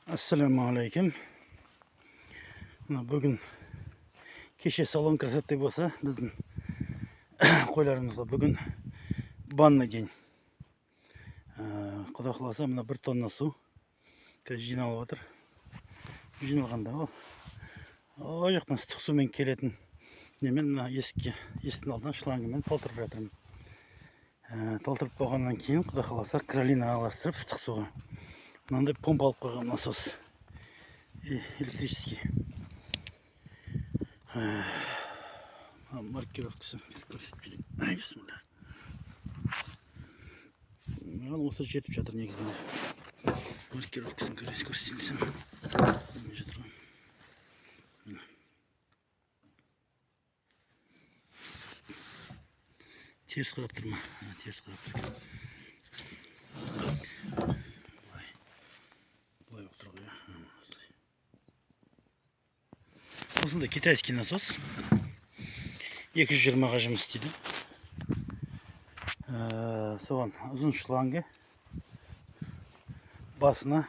Assalamu alaikum. Bugün kişi salon krasatı bolsa bizim koylarımızga bugün banna день. Құда қаласа мына 1 тонна су жиналып отыр. Жиналғанда ол жақтан ыстық сумен келетін немен мына есіктің алдынан шлангымен толтырып жатырмын. Толтырып болғаннан кейін құда қаласа кролина аластырып ыстық суға. Мынандай помпа алып қойған насос. Электрический. Маркировкасы көрсетіп берейін. Бисмилlah. Маған осы жетіп жатыр негізінде. Маркировкасын көрсетейін десем. Білмей жатыр ғой. Теріс қарап тұр ма? Теріс қарап тұр. Бұлай болып тұр ғой. Осында китайский насос. 220-ға жұмыс істейді. Соған ұзын шланги басына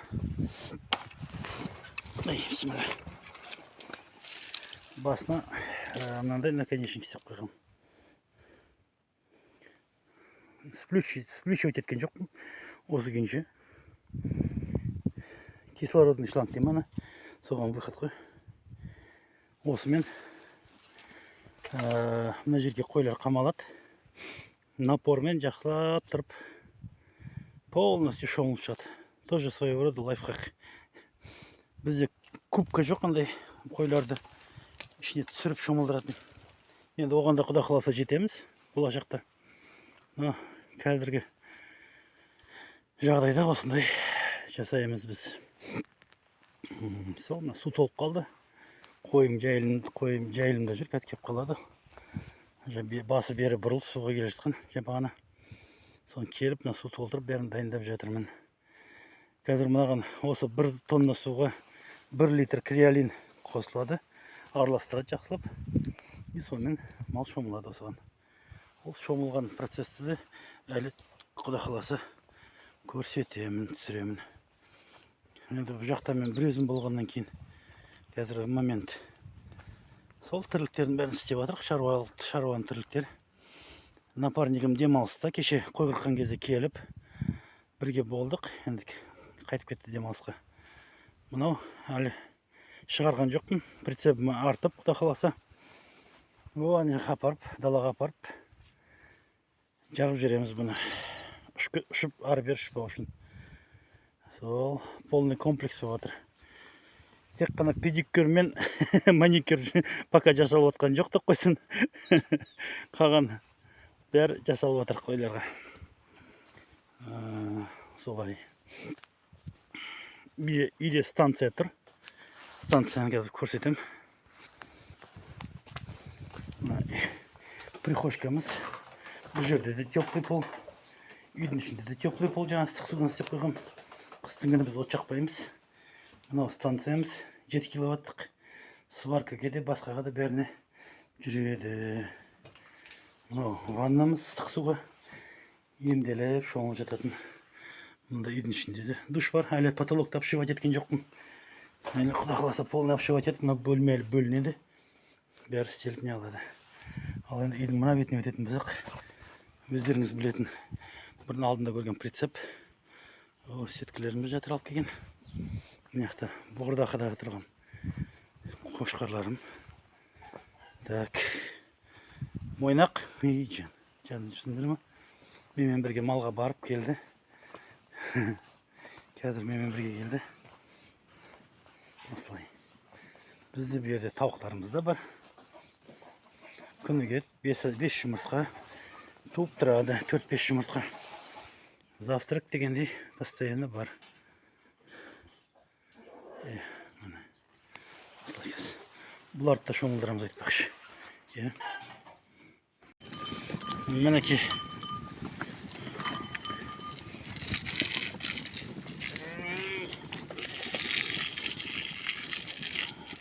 мынандай наконечник істеп қойғам. Включивать еткен жоқпын. Осы күйінше кислородный шланг деймін ана. Соған выход қой. Осымен мына жерге қойлар қамалады. Напормен жақлап тұрып полностью шомылып шығады. Тоже своего рода лайфхак. Бізде кубка жоқ қандай қойларды ішіне түсіріп шомылдыратын. Енді оғанда құда қаласа жетеміз болашақта. Қазіргі жағдайда осындай жасаймыз біз. Сол су толып қалды. Қойым жайылымда жүр, қазір кеп қалады. Басы бері бұрылып суға келе жатқан. Бағана соны келіп, су толтырып, бәрін дайындап жатырмын. Қазір мынаған осы 1 тонна суға 1 литр креолин қосылады. Араластырады жақсылап. И сонымен мал шомылады осыған. Ол шомылған процесті де әлі құда қаласа көрсетемін, түсіремін. Енді бұл жақта мен бір өзім болғаннан кейін қазір момент сол тірліктерін бәрін істеп жатырық, шаруаның тірліктері. Напарнигім демалыста, кеше қой қырқан кезде келіп бірге болдық. Енді қайтып кетті демалысқа. Мынау әлі шығарған жоқпын. Прицебіме артып, құда қаласа. Апарып, далаға апарып жағып жібереміз бұны. Ұшып, ары-бері ұшпау үшін. Сол полный комплекс болып отыр. Тек қана педикюр мен маникюр пока жасалып отқан жоқ деп қойсын. Қалған бәрі жасалып отыр қойларға. Солай. Үйде станция тұр. Станцияны қазір көрсетем. Прихожкамыз. Бұл жерде де теплый пол. Үйдің ішінде де теплый пол. Жаңа ыстық судан істеп қойғам. Қыстың күні біз от жақпаймыз. Мынау станциямыз 7 киловаттық. Сваркаға де басқаға да бәріне жүреді. Мынау ваннамыз ыстық суға емделіп шомылып жататын. Мұнда үйдің ішінде де душ бар. Әлі потолокты обшивать еткен жоқпын. Әлі құда қаласа полный обшивать етіп, мына бөлмелі бөлінеді. Бәрі істеліп не алады. Ал енді үйдің мына бетіне өтетін болсақ, өздеріңіз білетін бірін алдында көрген прицеп. Сеткілеріміз жатыр алып келген. Мынақты бұғырдақыдағы тұрған қошқарларым. Так. Мойнақ. Жанын түсіндір ме? Менімен бірге малға барып келді. Қазір менімен бірге келді. Осылай. Бізде бір жерде тауықтарымыз да бар. Күніге 5 жұмыртқа туып тұрады. 4-5 жұмыртқа. Завтрак дегендей постоянно бар. Бұларды да шомылдырамыз айтпақшы. Мінеки.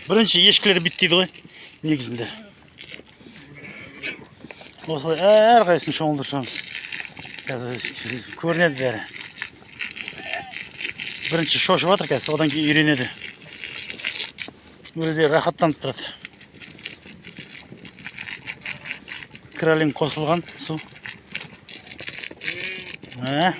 Бірінші ешкілері биттейді ғой, негізінде. Осылай әр қайсын шомылдыршамыз. Көрінеді бәрі. Birinchi shoshib o'tir ekan, odan keyin uyrenadi. O'zi rohatlanib turadi. Kralin qo'shilgan suv. Mana.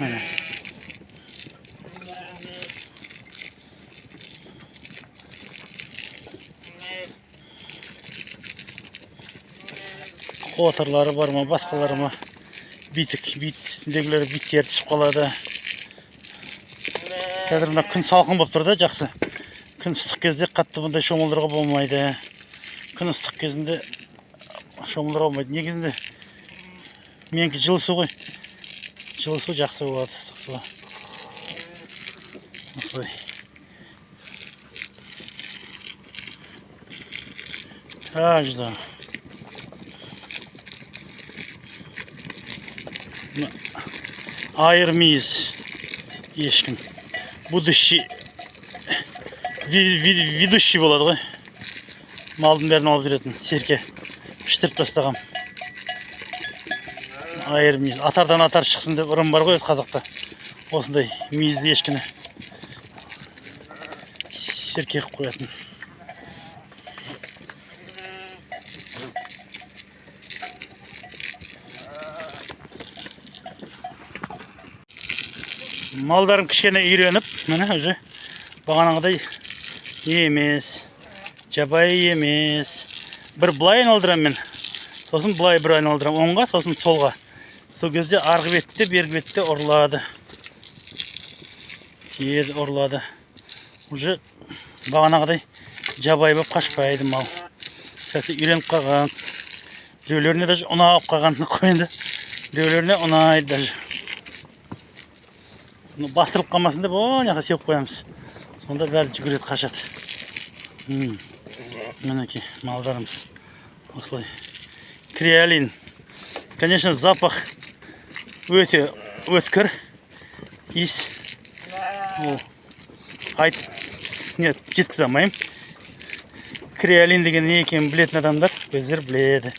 Qo'tirlari bormi, boshqalarimi? Bit üstündegileri bit yer tushib qoladi. Kadrında kun salqin bo'lib turdi, yaxshi. Kun issiq kezde qattiq bunday sho'mildirga bo'lmaydi. Kun issiq kezdinde sho'mildirga bo'lmaydi. Negizinde menki жылы suv qo'y. Жылы suv yaxshi bo'ladi, issiq suv. Осылай. Кажда. Ayırmayız ешкін. Будущий ведущий болады ғой. Малдың бәрін алып жүретін серке піштіріп тастағам. Айырмейіз. Атардан атар шықсын деп ырым бар ғой өз қазақта. Осындай мейізді ешкіні серке қып қоятын. Малдарын кішкене үйреніп, міне уже бағанағыдай емес, жабайы емес. Бір былай айналдырам мен, сосын былай бір айналдырам, оңға, сосын солға. Сол кезде арғы бетте, бергі бетте ұрылады. Тез ұрылады. Уже бағанағыдай жабайы болып қашпайды мал. Сәсі үйреніп қалған. Біреулеріне даже ұнап қалғанын қойынды. Біреулеріне ұнайды даже. Бастырылып қалмасын деп, оняқа сеуіп қоямыз. Сонда бәрі жүгіреді, қашады. Мінекей малдарымыз. Осылай. Креолин. Конечно, запах өте өткір. Иіс. Айтып, нет, жеткізе алмайым. Креолин деген не екенін білетін адамдар өздері біледі.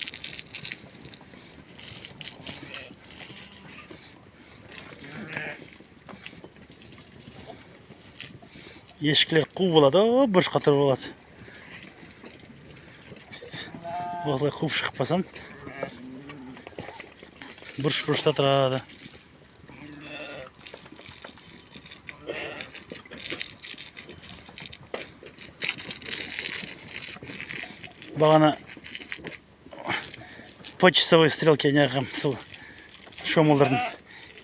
Ешкілер қу болады, бұрыш қатыр болады. Осылай қуып шықпасам, бұрыш-бұрышта тұрады. Бағана по часовой стрелке неғым су шомылдырдым.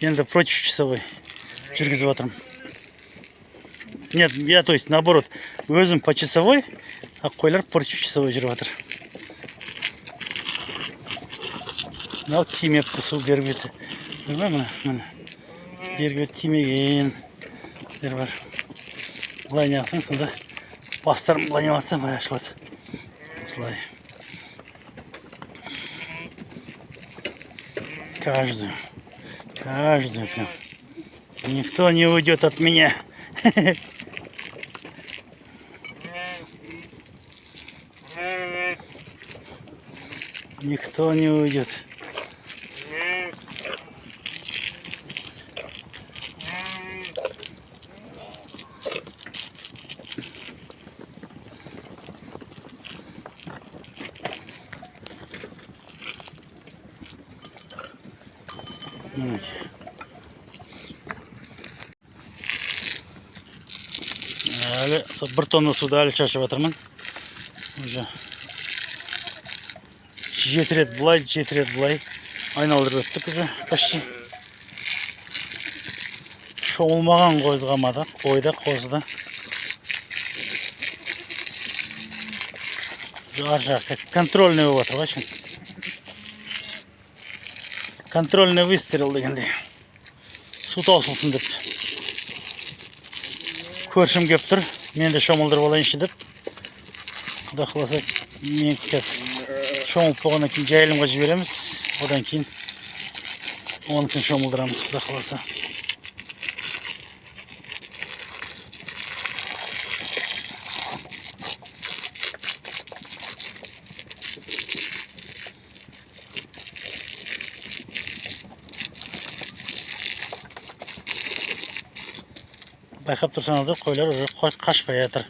Енді против часовой жүргізіп отырмын. Нет, я то есть наоборот, өзім по часовой, а қойлар против часовой жүріп жатыр. Мынау тимепті су беріп еді. Көрме мына. Беріп еді тимеген. Бар. Былай неғысың, сонда бастарым былай неғатса, былай ашылады. Осылай. Каждую прям. Никто не уйдет от меня. Никто не уйдет. Әлі бір тонна суды әлі шашып жатырмын. Уже 7 рет былай, 7 рет былай айналдырып өттік уже почти. Шомылмаған қойды қамады, қойды, қозды. Ар жаққа контрольный болып жатыр ғой. Контрольный выстрел дегенде. Су таусылсын деп. Көршім кеп тұр, мен де шомылдырып алайыншы деп. Құда қаласа, мен шомылып болғаннан кейін жайылымға жібереміз. Одан кейін оның үшін шомылдырамыз, құда қаласа. Байқап тұрсаңыздар, қойлар уже қашпай жатыр.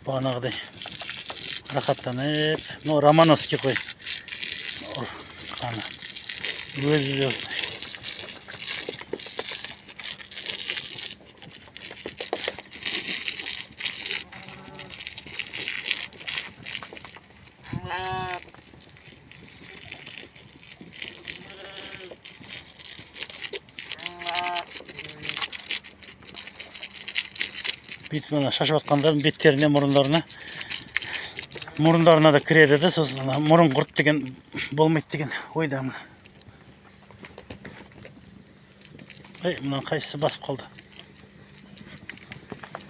Бағанағыдай рахаттанып. Ну, Романовский қой. Қаны. Өзі бүйтіп мына шашып жатқандардың беттеріне, мұрындарына да кіреді де, сосын мұрын құрт деген болмайды деген ойдамын. Ай, мынаны қайсысы басып қалды?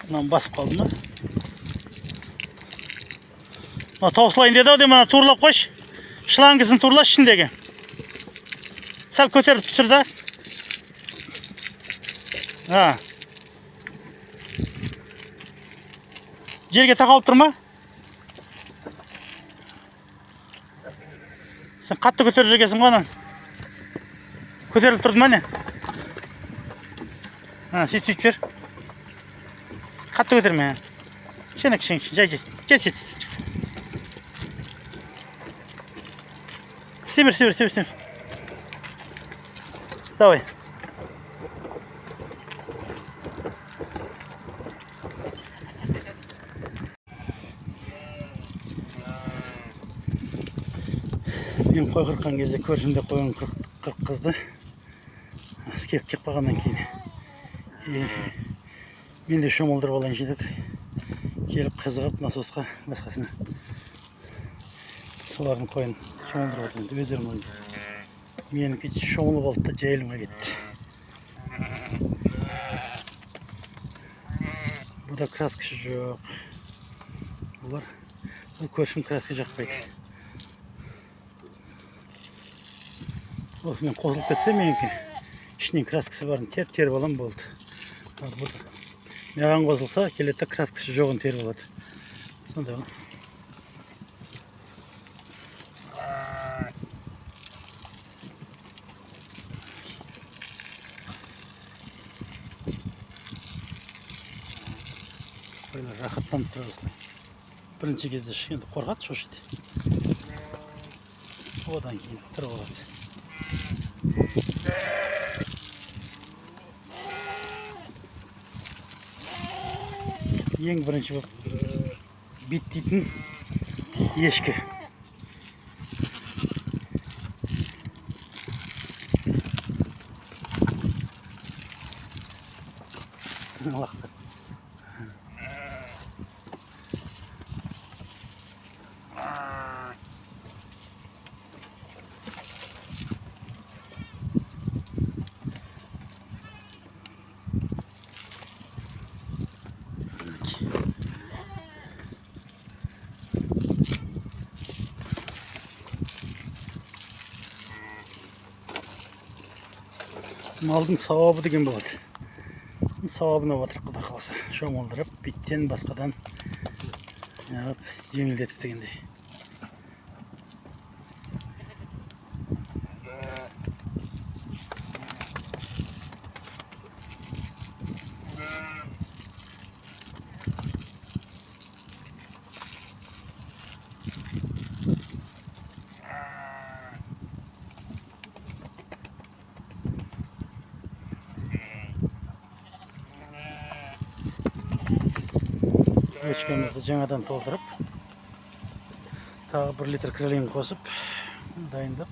Мынаны басып қалды ма? Таусылайын деді ау де, мына турлап қойшы. Шлангысын турлаш ішіндегі. Сәл көтеріп түсір да. Жерге тақалып тұрма? Сен қатты көтеріп жүргесің ғой анан. Көтеріліп тұрды ма не? Сөйтіп жүр. Қатты көтерме. Шені кішің, жай. Семір. Давай. Мен қой қырқан кезде көршімде қойын қырққызды. Кеп қалғаннан кейін. Мен де шомылдырып алайын жедік. Келіп қызығып насосқа басқасына. Солардың қойын шомылдырып алайын. Өздерім алайын. Менің шомылып алды да жайылымға кетті. Бұда краскасы жоқ. Бұл көршім краска жақпайды. Осымен қосылып кетсе, меніңкі ішінен краскасы барын теріп алам болды. Маған қосылса, келетті краскасы жоғын теріп алады. Сонда ғой. Қойлар рахаттанып тұрады. Бірінші кезде шыққанда қорқады, шошиды. Одан кейін тұрып алады. Ең бірінші биттейтін ешкі. Малдың сауабы деген болады. Сауабына батыр құда қаласа. Шомылдырып, биттен басқадан жеңілдетіп дегендей. Өшкенімізді жаңадан толтырып, тағы 1 литр кролин қосып, дайындап